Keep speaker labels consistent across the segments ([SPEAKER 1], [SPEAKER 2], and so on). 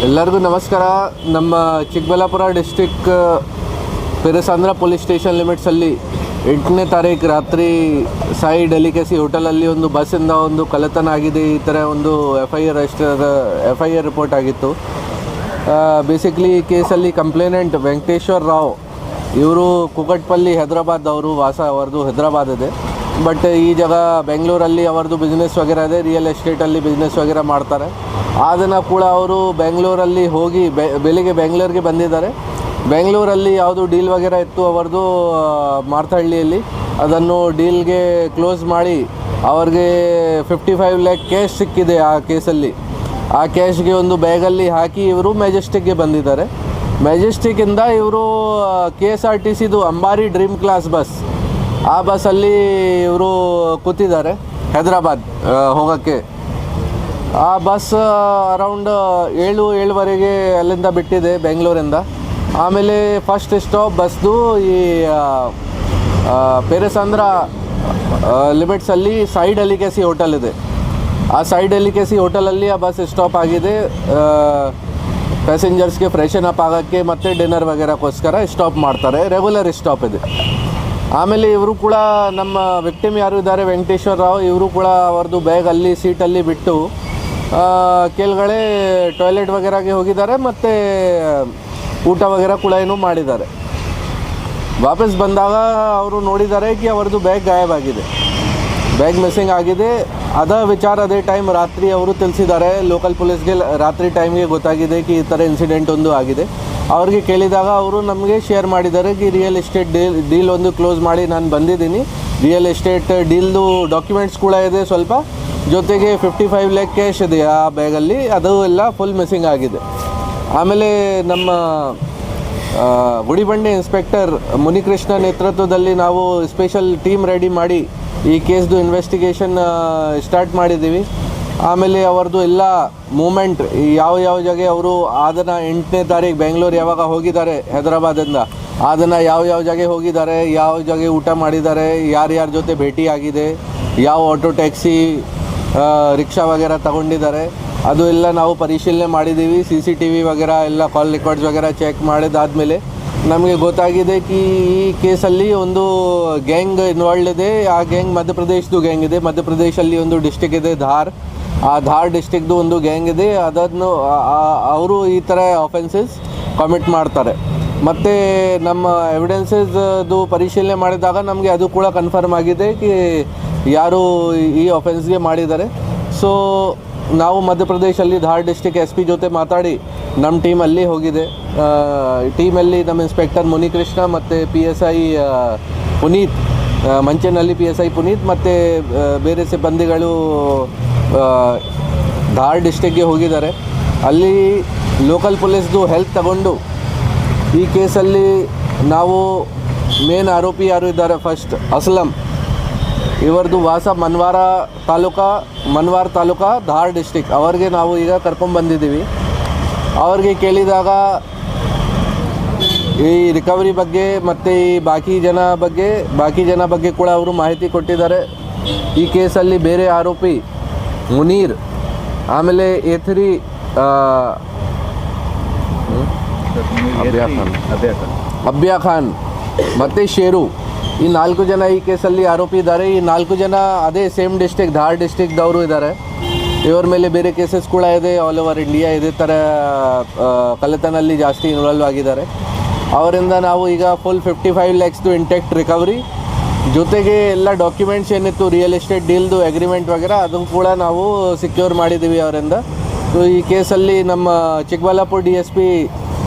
[SPEAKER 1] ಎಲ್ಲರಿಗೂ ನಮಸ್ಕಾರ. ನಮ್ಮ ಚಿಕ್ಕಬಳ್ಳಾಪುರ ಡಿಸ್ಟ್ರಿಕ್ ಪೆರೇಸಾಂದ್ರ ಪೊಲೀಸ್ ಸ್ಟೇಷನ್ ಲಿಮಿಟ್ಸಲ್ಲಿ 8ನೇ ತಾರೀಕು ರಾತ್ರಿ ಸಾಯಿ ಡೆಲಿಕಸಿ ಹೋಟೆಲಲ್ಲಿ ಒಂದು ಬಸ್ಸಿಂದ ಒಂದು ಕಳ್ಳತನ ಆಗಿದೆ. ಈ ಥರ ಒಂದು ಎಫ್ ಐ ಆರ್ ರಿಪೋರ್ಟ್ ಆಗಿತ್ತು. ಬೇಸಿಕ್ಲಿ ಈ ಕೇಸಲ್ಲಿ ಕಂಪ್ಲೇನೆಂಟ್ ವೆಂಕಟೇಶ್ವರ ರಾವ್, ಇವರು ಕುಕಟ್ಪಲ್ಲಿ ಹೈದ್ರಾಬಾದ್ ಅವರು, ವಾಸ ಅವರದು ಹೈದ್ರಾಬಾದ್ ಇದೆ. ಬಟ್ ಈ ಜಾಗ ಬೆಂಗಳೂರಲ್ಲಿ ಅವರದು ಬಿಸ್ನೆಸ್ ವಗೇರ ಇದೆ, ರಿಯಲ್ ಎಸ್ಟೇಟಲ್ಲಿ ಬಿಸ್ನೆಸ್ ವಗೇರ ಮಾಡ್ತಾರೆ. ಅದನ್ನು ಕೂಡ ಅವರು ಬೆಂಗಳೂರಲ್ಲಿ ಹೋಗಿ ಬೆಳಿಗ್ಗೆ ಬೆಂಗಳೂರಿಗೆ ಬಂದಿದ್ದಾರೆ. ಬೆಂಗಳೂರಲ್ಲಿ ಯಾವುದು ಡೀಲ್ ವಗೇರ ಇತ್ತು ಅವರದು ಮಾರ್ತಹಳ್ಳಿಯಲ್ಲಿ, ಅದನ್ನು ಡೀಲ್ಗೆ ಕ್ಲೋಸ್ ಮಾಡಿ ಅವ್ರಿಗೆ 55 ಲ್ಯಾಕ್ ಕ್ಯಾಶ್ ಸಿಕ್ಕಿದೆ. ಆ ಕೇಸಲ್ಲಿ ಆ ಕ್ಯಾಶ್ಗೆ ಒಂದು ಬ್ಯಾಗಲ್ಲಿ ಹಾಕಿ ಇವರು ಮೆಜೆಸ್ಟಿಕ್ಗೆ ಬಂದಿದ್ದಾರೆ. ಮೆಜೆಸ್ಟಿಕ್ಕಿಂದ ಇವರು KSRTCದು ಅಂಬಾರಿ ಡ್ರೀಮ್ ಕ್ಲಾಸ್ ಬಸ್, ಆ ಬಸ್ಸಲ್ಲಿ ಇವರು ಕೂತಿದ್ದಾರೆ ಹೈದ್ರಾಬಾದ್ ಹೋಗೋಕ್ಕೆ. ಆ ಬಸ್ ಅರೌಂಡ್ 7:30 ಅಲ್ಲಿಂದ ಬಿಟ್ಟಿದೆ ಬೆಂಗಳೂರಿಂದ. ಆಮೇಲೆ ಫಸ್ಟ್ ಸ್ಟಾಪ್ ಬಸ್ದು ಈ ಪೆರೇಸಾಂದ್ರ ಲಿಮಿಟ್ಸಲ್ಲಿ ಸಾಯಿ ಡೆಲಿಕಸಿ ಹೋಟೆಲ್ ಇದೆ. ಆ ಸಾಯಿ ಡೆಲಿಕಸಿ ಹೋಟೆಲಲ್ಲಿ ಆ ಬಸ್ ಸ್ಟಾಪ್ ಆಗಿದೆ. ಪ್ಯಾಸೆಂಜರ್ಸ್ಗೆ ಫ್ರೆಶನ್ ಅಪ್ ಆಗೋಕ್ಕೆ ಮತ್ತು ಡಿನ್ನರ್ ವಗೇರಕ್ಕೋಸ್ಕರ ಸ್ಟಾಪ್ ಮಾಡ್ತಾರೆ, ರೆಗ್ಯುಲರ್ ಸ್ಟಾಪ್ ಇದೆ. ಆಮೇಲೆ ಇವರು ಕೂಡ ನಮ್ಮ ವಿಕ್ಟಿಮ್ ಯಾರು ಇದ್ದಾರೆ ವೆಂಕಟೇಶ್ವರ ರಾವ್, ಇವರು ಕೂಡ ಅವ್ರದ್ದು ಬ್ಯಾಗ್ ಅಲ್ಲಿ ಸೀಟಲ್ಲಿ ಬಿಟ್ಟು ಕೆಳಗಡೆ ಟಾಯ್ಲೆಟ್ ವಗೇರಾಗೆ ಹೋಗಿದ್ದಾರೆ ಮತ್ತು ಊಟ ವಗೇರ ಕೂಡ ಏನೂ ಮಾಡಿದ್ದಾರೆ. ವಾಪಸ್ ಬಂದಾಗ ಅವರು ನೋಡಿದ್ದಾರೆ ಕಿ ಅವ್ರದ್ದು ಬ್ಯಾಗ್ ಗಾಯಬಾಗಿದೆ, ಬ್ಯಾಗ್ ಮಿಸ್ಸಿಂಗ್ ಆಗಿದೆ. ಅದೇ ಟೈಮ್ ರಾತ್ರಿ ಅವರು ತಿಳಿಸಿದ್ದಾರೆ ಲೋಕಲ್ ಪೊಲೀಸ್ಗೆ. ರಾತ್ರಿ ಟೈಮ್ಗೆ ಗೊತ್ತಾಗಿದೆ ಕಿ ಈ ಥರ ಇನ್ಸಿಡೆಂಟ್ ಒಂದು ಆಗಿದೆ. ಅವ್ರಿಗೆ ಕೇಳಿದಾಗ ಅವರು ನಮಗೆ ಶೇರ್ ಮಾಡಿದ್ದಾರೆ ಕಿ ರಿಯಲ್ ಎಸ್ಟೇಟ್ ಡೀಲ್ ಒಂದು ಕ್ಲೋಸ್ ಮಾಡಿ ನಾನು ಬಂದಿದ್ದೀನಿ, ರಿಯಲ್ ಎಸ್ಟೇಟ್ ಡೀಲ್ದು ಡಾಕ್ಯುಮೆಂಟ್ಸ್ ಕೂಡ ಇದೆ ಸ್ವಲ್ಪ, ಜೊತೆಗೆ 55 ಲ್ಯಾಕ್ ಕ್ಯಾಶ್ ಇದೆ ಆ ಬ್ಯಾಗಲ್ಲಿ, ಅದು ಎಲ್ಲ ಫುಲ್ ಮಿಸ್ಸಿಂಗ್ ಆಗಿದೆ. ಆಮೇಲೆ ನಮ್ಮ ಗುಡಿಬಂಡೆ ಇನ್ಸ್ಪೆಕ್ಟರ್ ಮುನಿಕೃಷ್ಣ ನೇತೃತ್ವದಲ್ಲಿ ನಾವು ಸ್ಪೆಷಲ್ ಟೀಮ್ ರೆಡಿ ಮಾಡಿ ಈ ಕೇಸ್ದು ಇನ್ವೆಸ್ಟಿಗೇಷನ್ ಸ್ಟಾರ್ಟ್ ಮಾಡಿದ್ದೀವಿ. ಆಮೇಲೆ ಅವ್ರದ್ದು ಎಲ್ಲ ಮೂಮೆಂಟ್ ಯಾವ ಜಾಗ ಅವರು ಅದನ್ನು 8ನೇ ತಾರೀಕು ಬೆಂಗಳೂರು ಯಾವಾಗ ಹೋಗಿದ್ದಾರೆ ಹೈದ್ರಾಬಾದಿಂದ, ಅದನ್ನು ಯಾವ ಜಾಗ ಹೋಗಿದ್ದಾರೆ, ಯಾವ ಜಾಗ ಊಟ ಮಾಡಿದ್ದಾರೆ, ಯಾರ್ಯಾರ ಜೊತೆ ಭೇಟಿ ಆಗಿದೆ, ಯಾವ ಆಟೋ ಟ್ಯಾಕ್ಸಿ ರಿಕ್ಷಾ ವಗೇರ ತಗೊಂಡಿದ್ದಾರೆ, ಅದು ಎಲ್ಲ ನಾವು ಪರಿಶೀಲನೆ ಮಾಡಿದ್ದೀವಿ. CCTV ವಗೇರ ಎಲ್ಲ ಕಾಲ್ ರೆಕಾರ್ಡ್ಸ್ ವಗೇರ ಚೆಕ್ ಮಾಡಿದಾದಮೇಲೆ ನಮಗೆ ಗೊತ್ತಾಗಿದೆ ಕಿ ಈ ಕೇಸಲ್ಲಿ ಒಂದು ಗ್ಯಾಂಗ್ ಇನ್ವಾಲ್ಡ್ ಇದೆ. ಆ ಗ್ಯಾಂಗ್ ಮಧ್ಯಪ್ರದೇಶದ್ದು ಗ್ಯಾಂಗ್ ಇದೆ. ಮಧ್ಯಪ್ರದೇಶಲ್ಲಿ ಒಂದು ಡಿಸ್ಟಿಕ್ ಇದೆ ಧಾರ್, ಆ ಧಾರ್ ಡಿಸ್ಟಿಕ್ದು ಒಂದು ಗ್ಯಾಂಗ್ ಇದೆ. ಅದನ್ನು ಅವರು ಈ ಥರ ಆಫೆನ್ಸಸ್ ಕಮಿಟ್ ಮಾಡ್ತಾರೆ. ಮತ್ತು ನಮ್ಮ ಎವಿಡೆನ್ಸಸ್ದು ಪರಿಶೀಲನೆ ಮಾಡಿದಾಗ ನಮಗೆ ಅದು ಕೂಡ ಕನ್ಫರ್ಮ್ ಆಗಿದೆ ಕಿ ಯಾರು ಈ ಆಫೆನ್ಸ್ಗೆ ಮಾಡಿದ್ದಾರೆ. ಸೊ ನಾವು ಮಧ್ಯಪ್ರದೇಶಲ್ಲಿ ಧಾರ್ ಡಿಸ್ಟಿಕ್ SP ಜೊತೆ ಮಾತಾಡಿ ನಮ್ಮ ಟೀಮ್ ಅಲ್ಲಿ ಹೋಗಿದೆ. ಟೀಮಲ್ಲಿ ನಮ್ಮ ಇನ್ಸ್ಪೆಕ್ಟರ್ ಮುನಿಕೃಷ್ಣ ಮತ್ತು PSI ಪುನೀತ್, ಮಂಚೇನಲ್ಲಿ PSI ಪುನೀತ್ ಮತ್ತು ಬೇರೆ ಸಿಬ್ಬಂದಿಗಳು ಧಾರ್ ಡಿಸ್ಟಿಕ್ಗೆ ಹೋಗಿದ್ದಾರೆ. ಅಲ್ಲಿ ಲೋಕಲ್ ಪೊಲೀಸ್ದು ಹೆಲ್ಪ್ ತಗೊಂಡು ಈ ಕೇಸಲ್ಲಿ ನಾವು ಮೇನ್ ಆರೋಪಿ ಯಾರು ಇದ್ದಾರೆ ಫಸ್ಟ್ ಅಸ್ಲಂ, ಇವರದು ವಾಸ ಮನ್ವಾರ ತಾಲೂಕಾ ಧಾರ್ ಡಿಸ್ಟಿಕ್, ಅವ್ರಿಗೆ ನಾವು ಈಗ ಕರ್ಕೊಂಡ್ಬಂದಿದ್ದೀವಿ. ಅವ್ರಿಗೆ ಕೇಳಿದಾಗ ಈ ರಿಕವರಿ ಬಗ್ಗೆ ಮತ್ತು ಈ ಬಾಕಿ ಜನ ಬಗ್ಗೆ ಕೂಡ ಅವರು ಮಾಹಿತಿ ಕೊಟ್ಟಿದ್ದಾರೆ. ಈ ಕೇಸಲ್ಲಿ ಬೇರೆ ಆರೋಪಿ ಮುನೀರ್, ಆಮೇಲೆ A3 ಅಬ್ಯಾ ಖಾನ್ ಮತ್ತು ಶೇರು, ಈ 4 ಜನ ಈ ಕೇಸಲ್ಲಿ ಆರೋಪಿ ಇದ್ದಾರೆ. ಈ 4 ಜನ ಅದೇ ಸೇಮ್ ಡಿಸ್ಟಿಕ್ ಧಾರ್ ಡಿಸ್ಟಿಕ್ದವರು ಇದ್ದಾರೆ. ಇವರ ಮೇಲೆ ಬೇರೆ ಕೇಸಸ್ ಕೂಡ ಇದೆ, ಆಲ್ ಓವರ್ ಇಂಡಿಯಾ ಇದೇ ಥರ ಕಳ್ಳತನಲ್ಲಿ ಜಾಸ್ತಿ ಇನ್ವಾಲ್ವ್ ಆಗಿದ್ದಾರೆ. ಅವರಿಂದ ನಾವು ಈಗ ಫುಲ್ 55 ಲ್ಯಾಕ್ಸ್ದು ಇಂಟ್ಯಾಕ್ಟ್ ರಿಕವರಿ, ಜೊತೆಗೆ ಎಲ್ಲ ಡಾಕ್ಯುಮೆಂಟ್ಸ್ ಏನಿತ್ತು ರಿಯಲ್ ಎಸ್ಟೇಟ್ ಡೀಲ್ದು ಅಗ್ರಿಮೆಂಟ್ ವಗೇರ ಅದನ್ನು ಕೂಡ ನಾವು ಸಿಕ್ಯೂರ್ ಮಾಡಿದ್ದೀವಿ ಅವರಿಂದ. ಸೊ ಈ ಕೇಸಲ್ಲಿ ನಮ್ಮ ಚಿಕ್ಕಬಳ್ಳಾಪುರ DSP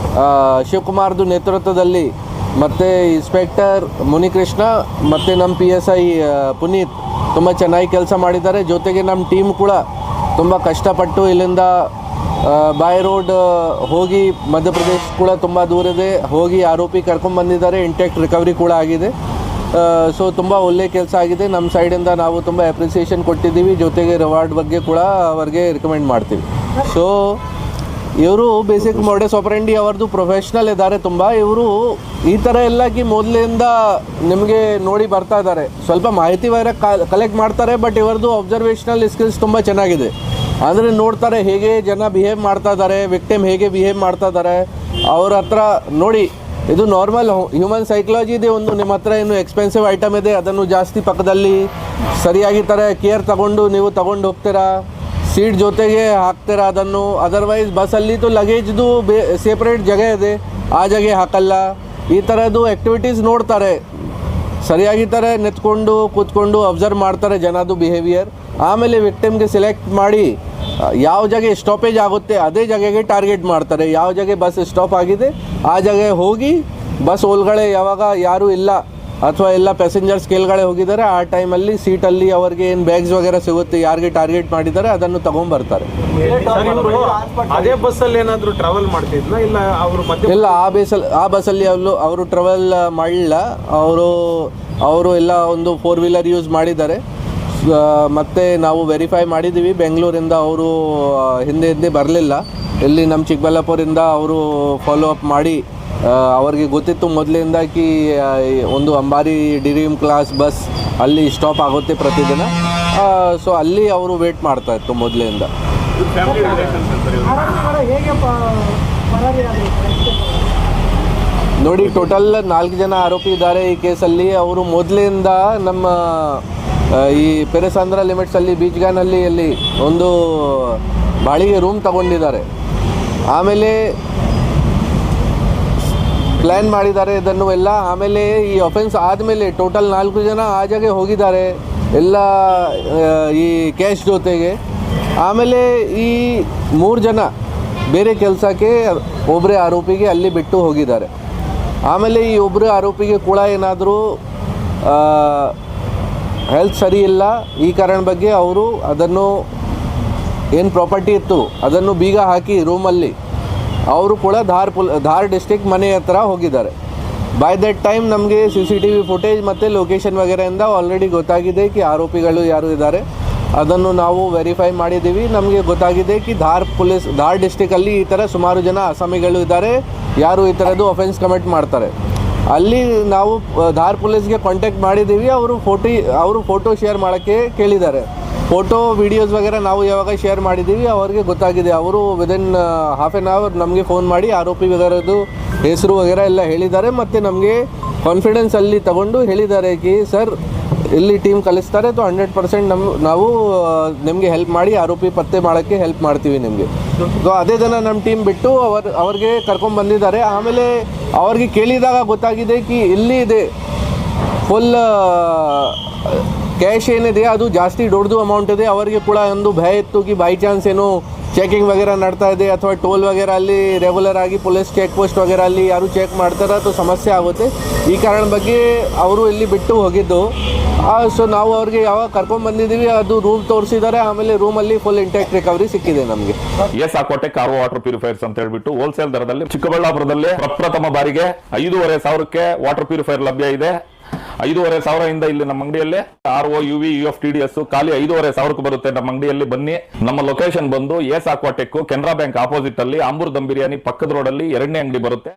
[SPEAKER 1] ಶಿವಕುಮಾರ್ದು ನೇತೃತ್ವದಲ್ಲಿ ಮತ್ತು ಇನ್ಸ್ಪೆಕ್ಟರ್ ಮುನಿಕೃಷ್ಣ ಮತ್ತು ನಮ್ಮ PSI ಪುನೀತ್ ತುಂಬ ಚೆನ್ನಾಗಿ ಕೆಲಸ ಮಾಡಿದ್ದಾರೆ. ಜೊತೆಗೆ ನಮ್ಮ ಟೀಮ್ ಕೂಡ ತುಂಬ ಕಷ್ಟಪಟ್ಟು ಇಲ್ಲಿಂದ ಬೈ ರೋಡ್ ಹೋಗಿ ಮಧ್ಯಪ್ರದೇಶ ಕೂಡ ತುಂಬ ದೂರ ಇದೆ, ಹೋಗಿ ಆರೋಪಿ ಕರ್ಕೊಂಡ್ಬಂದಿದ್ದಾರೆ. ಇಂಟ್ಯಾಕ್ಟ್ ರಿಕವರಿ ಕೂಡ ಆಗಿದೆ. ಸೊ ತುಂಬ ಒಳ್ಳೆಯ ಕೆಲಸ ಆಗಿದೆ. ನಮ್ಮ ಸೈಡಿಂದ ನಾವು ತುಂಬ ಅಪ್ರಿಸಿಯೇಷನ್ ಕೊಟ್ಟಿದ್ದೀವಿ. ಜೊತೆಗೆ ರಿವಾರ್ಡ್ ಬಗ್ಗೆ ಕೂಡ ಅವ್ರಿಗೆ ರಿಕಮೆಂಡ್ ಮಾಡ್ತೀವಿ. ಸೊ ಇವರು ಬೇಸಿಕ್ ಮೋಡಸ್ ಆಪರೆಂಡಿ ಅವ್ರದ್ದು ಪ್ರೊಫೆಷ್ನಲ್ ಇದ್ದಾರೆ ತುಂಬ. ಇವರು ಈ ಥರ ಎಲ್ಲಕ್ಕೆ ಮೊದಲಿಂದ ನಿಮಗೆ ನೋಡಿ ಬರ್ತಾ ಇದ್ದಾರೆ. ಸ್ವಲ್ಪ ಮಾಹಿತಿ ಬೇರೆ ಕಲೆಕ್ಟ್ ಮಾಡ್ತಾರೆ, ಬಟ್ ಇವರದ್ದು ಅಬ್ಸರ್ವೇಷನಲ್ ಸ್ಕಿಲ್ಸ್ ತುಂಬ ಚೆನ್ನಾಗಿದೆ. ಅಂದರೆ ನೋಡ್ತಾರೆ ಹೇಗೆ ಜನ ಬಿಹೇವ್ ಮಾಡ್ತಾ ಇದ್ದಾರೆ, ವಿಕ್ಟಿಮ್ ಹೇಗೆ ಬಿಹೇವ್ ಮಾಡ್ತಾ ಇದ್ದಾರೆ ಅವ್ರ ಹತ್ರ. ನೋಡಿ, ಇದು ನಾರ್ಮಲ್ ಹ್ಯೂಮನ್ ಸೈಕಾಲಜಿ ಇದೆ. ಒಂದು ನಿಮ್ಮ ಹತ್ರ ಏನು ಎಕ್ಸ್ಪೆನ್ಸಿವ್ ಐಟಮ್ ಇದೆ ಅದನ್ನು ಜಾಸ್ತಿ ಪಕ್ಕದಲ್ಲಿ ಸರಿಯಾಗಿ ಥರ ಕೇರ್ ತಗೊಂಡು ನೀವು ತಗೊಂಡು ಹೋಗ್ತೀರಾ, ಸೀಟ್ ಜೊತೆಗೆ ಹಾಕ್ತೀರಾ ಅದನ್ನು. ಅದರ್ವೈಸ್ ಬಸ್ಸಲ್ಲಿ ಲಗೇಜ್ದು ಸೆಪ್ರೇಟ್ ಜಾಗ ಇದೆ, ಆ ಜಾಗ ಹಾಕಲ್ಲ. ಈ ಥರದ್ದು ಆ್ಯಕ್ಟಿವಿಟೀಸ್ ನೋಡ್ತಾರೆ, ಸರಿಯಾಗಿ ಥರ ನಿಂತ್ಕೊಂಡು ಕೂತ್ಕೊಂಡು ಅಬ್ಸರ್ವ್ ಮಾಡ್ತಾರೆ ಜನದು ಬಿಹೇವಿಯರ್. ಆಮೇಲೆ ವಿಕ್ಟಿಮ್ಗೆ ಸೆಲೆಕ್ಟ್ ಮಾಡಿ ಯಾವ ಜಾಗ ಸ್ಟಾಪೇಜ್ ಆಗುತ್ತೆ ಅದೇ ಜಾಗಗೆ ಟಾರ್ಗೆಟ್ ಮಾಡ್ತಾರೆ. ಯಾವ ಜಾಗ ಬಸ್ ಸ್ಟಾಪ್ ಆಗಿದೆ ಆ ಜಾಗ ಹೋಗಿ ಬಸ್ ಒಳಗಡೆ ಯಾವಾಗ ಯಾರೂ ಇಲ್ಲ ಅಥವಾ ಎಲ್ಲ ಪ್ಯಾಸೆಂಜರ್ಸ್ ಕೆಳಗಡೆ ಹೋಗಿದ್ದಾರೆ ಆ ಟೈಮಲ್ಲಿ ಸೀಟಲ್ಲಿ ಅವ್ರಿಗೆ ಏನು ಬ್ಯಾಗ್ಸ್ ವಗೇರೆ ಸಿಗುತ್ತೆ, ಯಾರಿಗೆ ಟಾರ್ಗೆಟ್ ಮಾಡಿದ್ದಾರೆ ಅದನ್ನು ತಗೊಂಡ್ಬರ್ತಾರೆ.
[SPEAKER 2] ಅದೇ ಬಸ್ಸಲ್ಲಿ ಏನಾದರೂ ಟ್ರಾವೆಲ್ ಮಾಡ್ತಿದ್ನ ಇಲ್ಲ ಅವರು ಮತ್ತೆ?
[SPEAKER 1] ಇಲ್ಲ, ಆ ಬಸ್ಸಲ್ಲಿ ಅವರು ಟ್ರಾವೆಲ್ ಮಾಡಲಿಲ್ಲ. ಅವರು ಎಲ್ಲ ಒಂದು 4 ವೀಲರ್ ಯೂಸ್ ಮಾಡಿದ್ದಾರೆ. ಮತ್ತು ನಾವು ವೆರಿಫೈ ಮಾಡಿದ್ದೀವಿ, ಬೆಂಗಳೂರಿಂದ ಅವರು ಹಿಂದೆ ಬರಲಿಲ್ಲ. ಇಲ್ಲಿ ನಮ್ಮ ಚಿಕ್ಕಬಳ್ಳಾಪುರದಿಂದ ಅವರು ಫಾಲೋ ಅಪ್ ಮಾಡಿ ಅವ್ರಿಗೆ ಗೊತ್ತಿತ್ತು ಮೊದಲಿಂದ ಕಿ ಒಂದು ಅಂಬಾರಿ ಡ್ರೀಮ್ ಕ್ಲಾಸ್ ಬಸ್ ಅಲ್ಲಿ ಸ್ಟಾಪ್ ಆಗುತ್ತೆ ಪ್ರತಿದಿನ. ಸೊ ಅಲ್ಲಿ ಅವರು ವೇಟ್ ಮಾಡ್ತಾ ಇತ್ತು ಮೊದಲಿಂದ. ನೋಡಿ, ಟೋಟಲ್ 4 ಜನ ಆರೋಪಿ ಇದ್ದಾರೆ ಈ ಕೇಸಲ್ಲಿ. ಅವರು ಮೊದಲಿಂದ ನಮ್ಮ ಈ ಪೆರೆಸಾಂದ್ರ ಲಿಮಿಟ್ಸಲ್ಲಿ ಬೀಚ್ಗಾನಲ್ಲಿ ಅಲ್ಲಿ ಒಂದು ಬಾಡಿಗೆ ರೂಮ್ ತಗೊಂಡಿದ್ದಾರೆ. ಆಮೇಲೆ ಪ್ಲ್ಯಾನ್ ಮಾಡಿದ್ದಾರೆ ಇದನ್ನು ಎಲ್ಲ. ಆಮೇಲೆ ಈ ಅಫೆನ್ಸ್ ಆದಮೇಲೆ ಟೋಟಲ್ 4 ಜನ ಆ ಜಾಗ ಹೋಗಿದ್ದಾರೆ ಎಲ್ಲ ಈ ಕ್ಯಾಶ್ ಜೊತೆಗೆ. ಆಮೇಲೆ ಈ 3 ಜನ ಬೇರೆ ಕೆಲಸಕ್ಕೆ ಒಬ್ಬರೇ ಆರೋಪಿಗೆ ಅಲ್ಲಿ ಬಿಟ್ಟು ಹೋಗಿದ್ದಾರೆ. ಆಮೇಲೆ ಈ ಒಬ್ಬರು ಆರೋಪಿಗೆ ಕೂಡ ಏನಾದರೂ ಹೆಲ್ತ್ ಸರಿ ಇಲ್ಲ, ಈ ಕಾರಣ ಬಗ್ಗೆ ಅವರು ಅದನ್ನು ಏನು ಪ್ರಾಪರ್ಟಿ ಇತ್ತು ಅದನ್ನು ಬೀಗ ಹಾಕಿ ರೂಮಲ್ಲಿ ಅವರು ಕೂಡ ಧಾರ್ ಡಿಸ್ಟ್ರಿಕ್ಟ್ ಮನೆ ಹತ್ರ ಹೋಗಿದ್ದಾರೆ. ಬೈ ದಟ್ ಟೈಮ್ ನಮಗೆ CCTV ಫುಟೇಜ್ ಮತ್ತು ಲೊಕೇಶನ್ ವಗೇರೆಯಿಂದ ಆಲ್ರೆಡಿ ಗೊತ್ತಾಗಿದೆ ಕಿ ಆರೋಪಿಗಳು ಯಾರು ಇದ್ದಾರೆ. ಅದನ್ನು ನಾವು ವೆರಿಫೈ ಮಾಡಿದ್ದೀವಿ. ನಮಗೆ ಗೊತ್ತಾಗಿದೆ ಕಿ ಧಾರ್ ಡಿಸ್ಟ್ರಿಕ್ಕಲ್ಲಿ ಈ ಥರ ಸುಮಾರು ಜನ ಅಸಾಮಿಗಳು ಇದ್ದಾರೆ ಯಾರು ಈ ಥರದ್ದು ಅಫೆನ್ಸ್ ಕಮಿಟ್ ಮಾಡ್ತಾರೆ. ಅಲ್ಲಿ ನಾವು ಧಾರ್ ಪೊಲೀಸ್ಗೆ ಕಾಂಟ್ಯಾಕ್ಟ್ ಮಾಡಿದ್ದೀವಿ. ಅವರು ಫೋಟೋ ಶೇರ್ ಮಾಡೋಕ್ಕೆ ಕೇಳಿದ್ದಾರೆ. ಫೋಟೋ ವೀಡಿಯೋಸ್ ವಗೇರೆ ನಾವು ಯಾವಾಗ ಶೇರ್ ಮಾಡಿದ್ದೀವಿ ಅವ್ರಿಗೆ ಗೊತ್ತಾಗಿದೆ. ಅವರು ವಿದಿನ್ ಹಾಫ್ ಆನ್ ಅವರ್ ನಮಗೆ ಫೋನ್ ಮಾಡಿ ಆರೋಪಿ ವಗೇರದ್ದು ಹೆಸರು ವಗೇರೆ ಎಲ್ಲ ಹೇಳಿದ್ದಾರೆ. ಮತ್ತು ನಮಗೆ ಕಾನ್ಫಿಡೆನ್ಸಲ್ಲಿ ತಗೊಂಡು ಹೇಳಿದ್ದಾರೆ ಕಿ ಸರ್ ಇಲ್ಲಿ ಟೀಮ್ ಕಲಿಸ್ತಾರೆ, 100% ನಾವು ನಿಮಗೆ ಹೆಲ್ಪ್ ಮಾಡಿ ಆರೋಪಿ ಪತ್ತೆ ಮಾಡೋಕ್ಕೆ ಹೆಲ್ಪ್ ಮಾಡ್ತೀವಿ ನಿಮಗೆ. ಸೊ ಅದೇ ದಿನ ನಮ್ಮ ಟೀಮ್ ಬಿಟ್ಟು ಅವ್ರಿಗೆ ಕರ್ಕೊಂಡ್ಬಂದಿದ್ದಾರೆ. ಆಮೇಲೆ ಅವ್ರಿಗೆ ಕೇಳಿದಾಗ ಗೊತ್ತಾಗಿದೆ ಕಿ ಇಲ್ಲಿ ಇದೆ ಫುಲ್ ಕ್ಯಾಶ್ ಏನಿದೆ ಅದು ಜಾಸ್ತಿ ದೊಡ್ಡದು ಅಮೌಂಟ್ ಇದೆ. ಅವರಿಗೆ ಕೂಡ ಒಂದು ಭಯ ಇತ್ತು ಕಿ ಬೈ ಚಾನ್ಸ್ ಏನು ಚೆಕಿಂಗ್ ವಗೇರೆ ನಡ್ತಾ ಇದೆ ಅಥವಾ ಟೋಲ್ ವಗೇರೆ ಅಲ್ಲಿ ರೆಗ್ಯುಲರ್ ಆಗಿ ಪೊಲೀಸ್ ಚೆಕ್ ಪೋಸ್ಟ್ ವಗೇರೆ ಅಲ್ಲಿ ಯಾರು ಚೆಕ್ ಮಾಡ್ತಾರೆ ಅಥವಾ ಸಮಸ್ಯೆ ಆಗುತ್ತೆ. ಈ ಕಾರಣ ಬಗ್ಗೆ ಅವರು ಇಲ್ಲಿ ಬಿಟ್ಟು ಹೋಗಿದ್ದು. ಸೊ ನಾವು ಅವ್ರಿಗೆ ಯಾವಾಗ ಕರ್ಕೊಂಡ್ಬಂದಿದ್ದೀವಿ ಅದು ರೂಮ್ ತೋರಿಸಿದ್ದಾರೆ. ಆಮೇಲೆ ರೂಮಲ್ಲಿ ಫುಲ್ ಇಂಟ್ಯಾಕ್ಟ್ ರಿಕವರಿ ಸಿಕ್ಕಿದೆ ನಮಗೆ.
[SPEAKER 3] ಸಾಕೋಟೆ ಕಾರ್ ವಾಟರ್ ಪ್ಯೂರಿಫೈರ್ಸ್ ಅಂತ ಹೇಳ್ಬಿಟ್ಟು ಹೋಲ್ಸೇಲ್ ದರದಲ್ಲಿ ಚಿಕ್ಕಬಳ್ಳಾಪುರದಲ್ಲಿ ಪ್ರಪ್ರಥಮ ಬಾರಿಗೆ 5,500ಕ್ಕೆ ವಾಟರ್ ಪ್ಯೂರಿಫೈರ್ ಲಭ್ಯ ಇದೆ. 5,500 ಇಲ್ಲಿ ನಮ್ಮ ಅಂಗಡಿಯಲ್ಲಿ RO UV UF TDS ಖಾಲಿ 5,500ಕ್ಕೆ ಬರುತ್ತೆ ನಮ್ಮ ಅಂಗಡಿಯಲ್ಲಿ. ಬನ್ನಿ. ನಮ್ಮ ಲೊಕೇಶನ್ ಬಂದು S Aquatech Canara bank opposite ಅಲ್ಲಿ ಆಂಬೂರ್ ದಮ್ ಬಿರಿಯಾನಿ ಪಕ್ಕದ ರೋಡ್ ಅಲ್ಲಿ 2ನೇ ಅಂಗಡಿ ಬರುತ್ತೆ.